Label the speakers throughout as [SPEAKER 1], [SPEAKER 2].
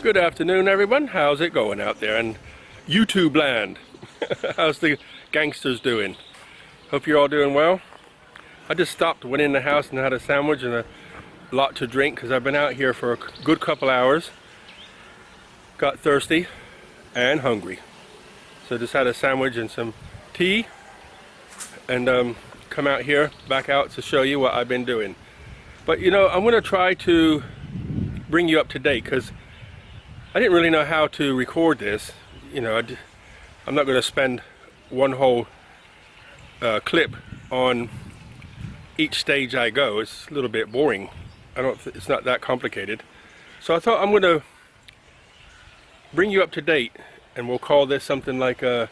[SPEAKER 1] Good afternoon, everyone. How's it going out there in YouTube land? How's the gangsters doing? Hope you're all doing well. I just stopped, went in the house and had a sandwich and a lot to drink because I've been out here for a good couple hours. Got thirsty and hungry. So just had a sandwich and some tea and come out here, back out to show you what I've been doing. But you know, I'm going to try to bring you up to date because I didn't really know how to record this. You know, I'm not going to spend one whole clip on each stage I go. It's a little bit boring. It's not that complicated. So I thought I'm going to bring you up to date, and we'll call this something like a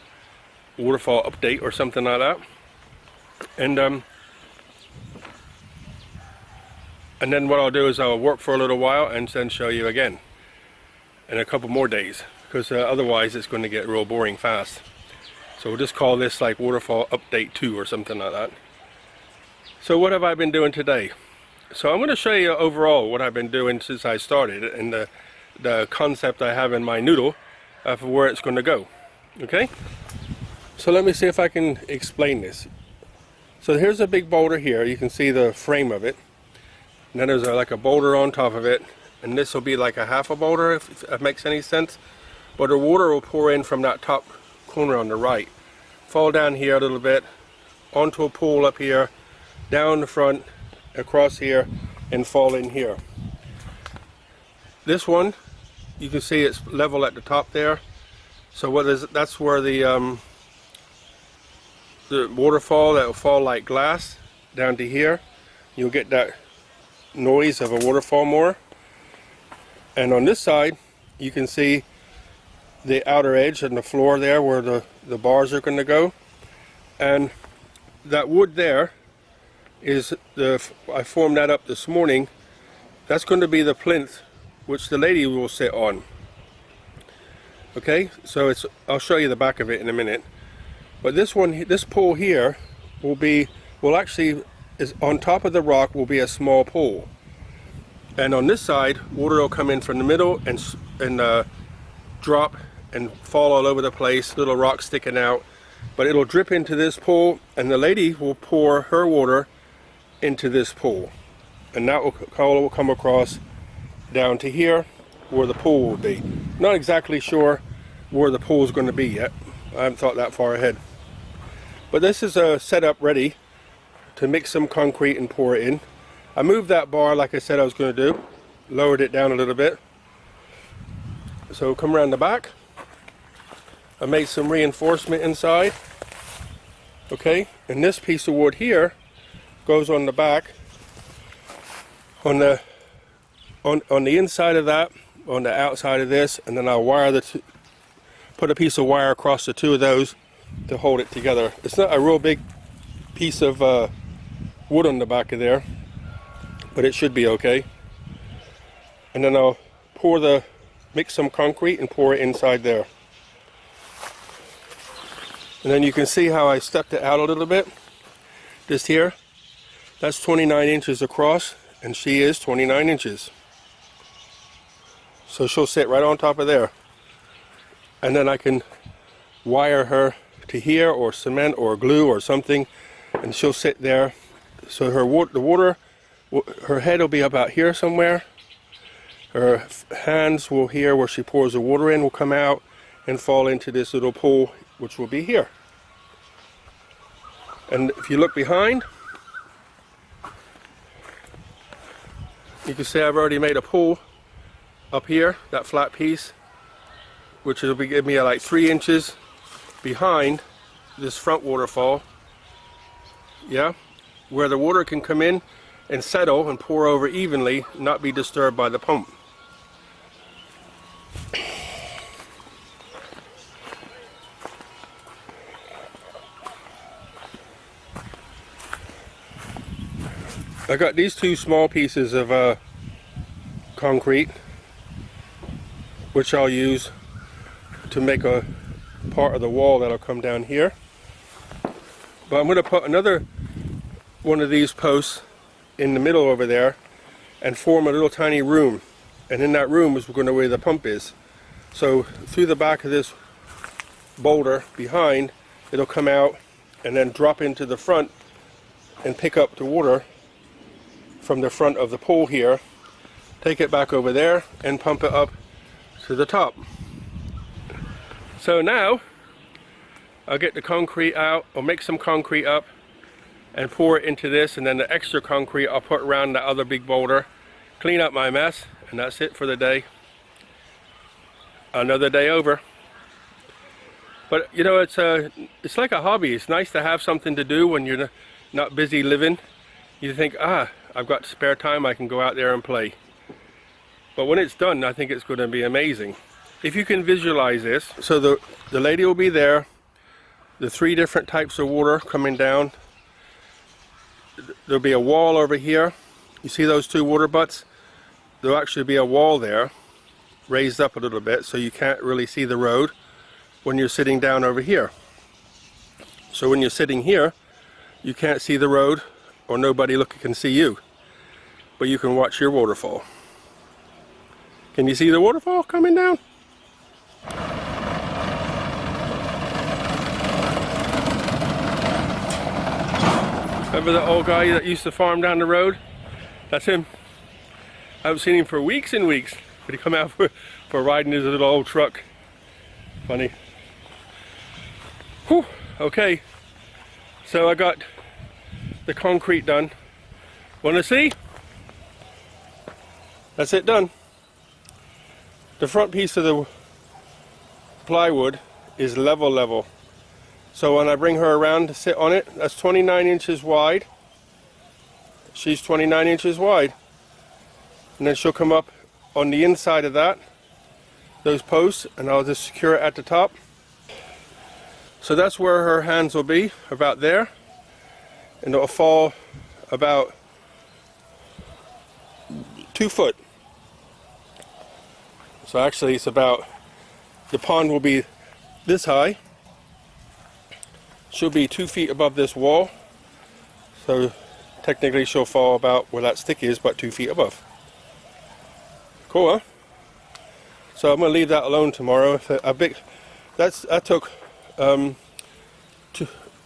[SPEAKER 1] waterfall update or something like that. And then what I'll do is I'll work for a little while and then show you again in a couple more days, because otherwise it's going to get real boring fast. So we'll just call this like Waterfall Update 2 or something like that. So what have I been doing today? So I'm going to show you overall what I've been doing since I started and the concept I have in my noodle of where it's going to go. Okay? So let me see if I can explain this. So here's a big boulder here. You can see the frame of it. And then there's like a boulder on top of it. And this will be like a half a boulder, if that makes any sense. But the water will pour in from that top corner on the right, fall down here a little bit, onto a pool up here, down the front, across here, and fall in here. This one, you can see it's level at the top there. So that's where the waterfall that will fall like glass down to here. You'll get that noise of a waterfall more. And on this side, you can see the outer edge and the floor there where the bars are going to go. And that wood there is I formed that up this morning. That's going to be the plinth which the lady will sit on. Okay, so I'll show you the back of it in a minute. But this pool here will actually is on top of the rock, will be a small pool. And on this side, water will come in from the middle and drop and fall all over the place, little rocks sticking out. But it'll drip into this pool, and the lady will pour her water into this pool. And that will come across down to here, where the pool will be. Not exactly sure where the pool is going to be yet. I haven't thought that far ahead. But this is set up ready to mix some concrete and pour it in. I moved that bar like I said I was going to do, lowered it down a little bit. So come around the back. I made some reinforcement inside. Okay, and this piece of wood here goes on the back, on the inside of that, on the outside of this, and then I'll wire put a piece of wire across the two of those to hold it together. It's not a real big piece of wood on the back of there, but it should be okay. And then I'll mix some concrete and pour it inside there. And then you can see how I stepped it out a little bit. Just here, that's 29 inches across, and she is 29 inches. So she'll sit right on top of there. And then I can wire her to here, or cement or glue or something, and she'll sit there. So her head will be about here somewhere. Her hands will here where she pours the water in will come out and fall into this little pool, which will be here. And if you look behind, you can see I've already made a pool up here, that flat piece, which will give me like 3 inches behind this front waterfall. Yeah, where the water can come in and settle and pour over evenly, not be disturbed by the pump. I got these two small pieces of concrete, which I'll use to make a part of the wall that'll come down here. But I'm going to put another one of these posts in the middle over there and form a little tiny room and in that room is going to where the pump is. So through the back of this boulder behind, it'll come out and then drop into the front and pick up the water from the front of the pool here, take it back over there and pump it up to the top. So now I'll get the concrete out, or make some concrete up and pour it into this, and then the extra concrete I'll put around that other big boulder, clean up my mess, and that's it for the day. Another day over. But you know, it's like a hobby. It's nice to have something to do when you're not busy living. You think, I've got spare time, I can go out there and play. But when it's done, I think it's going to be amazing. If you can visualize this, so the lady will be there, the 3 different types of water coming down. There'll be a wall over here. You see those 2 water butts? There'll actually be a wall there, raised up a little bit, so you can't really see the road when you're sitting down over here. So when you're sitting here, you can't see the road, or nobody can see you, but you can watch your waterfall. Can you see the waterfall coming down? Remember the old guy that used to farm down the road? That's him. I haven't seen him for weeks and weeks, but he come out for riding his little old truck. Funny. Whew, okay. So I got the concrete done. Want to see? That's it done. The front piece of the plywood is level. So when I bring her around to sit on it, that's 29 inches wide. She's 29 inches wide. And then she'll come up on the inside of that, those posts, and I'll just secure it at the top. So that's where her hands will be, about there. And it'll fall about 2 foot. So actually it's about, the pond will be this high. She'll be 2 feet above this wall. So technically she'll fall about where that stick is, but 2 feet above. Cool, huh? So I'm going to leave that alone tomorrow. That took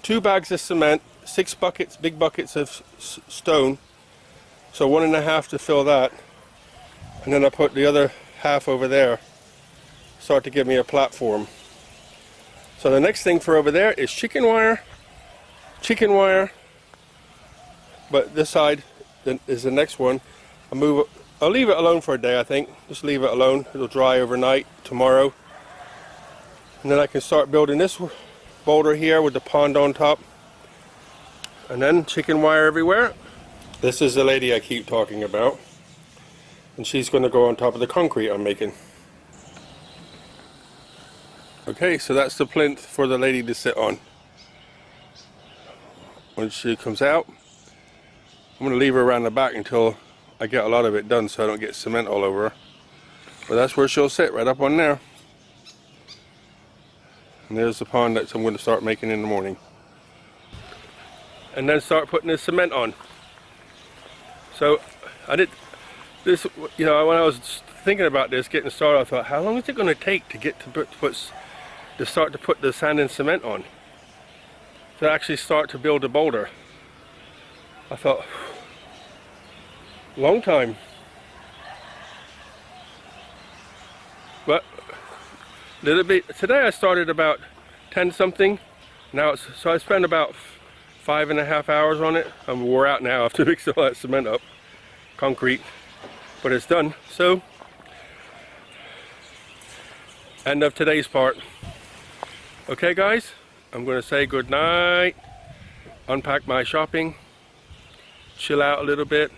[SPEAKER 1] 2 bags of cement, 6 buckets, big buckets of stone. So 1.5 to fill that. And then I put the other half over there. Start to give me a platform. So the next thing for over there is chicken wire. But this side is the next one. I'll leave it alone for a day, I think. Just leave it alone. It'll dry overnight tomorrow. And then I can start building this boulder here with the pond on top. And then chicken wire everywhere. This is the lady I keep talking about. And she's going to go on top of the concrete I'm making. Okay, so that's the plinth for the lady to sit on. When she comes out, I'm going to leave her around the back until I get a lot of it done so I don't get cement all over her. But that's where she'll sit, right up on there. And there's the pond that I'm going to start making in the morning. And then start putting the cement on. So I did this, you know, when I was thinking about this, getting started, I thought, how long is it going to take to get to start to put the sand and cement on? To actually start to build a boulder. I thought, long time. But little bit today I started about 10 something. Now so I spent about 5.5 hours on it. I'm wore out now after mixing all that cement up, concrete, but it's done. So end of today's part. Okay guys, I'm going to say good night, unpack my shopping, chill out a little bit,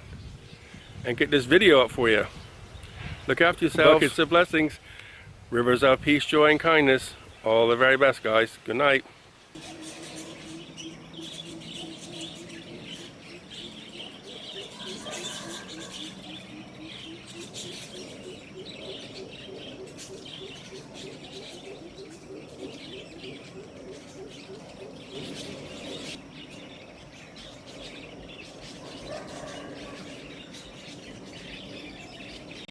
[SPEAKER 1] and get this video up for you. Look after yourself. Buckets of blessings, rivers of peace, joy, and kindness. All the very best, guys. Good night.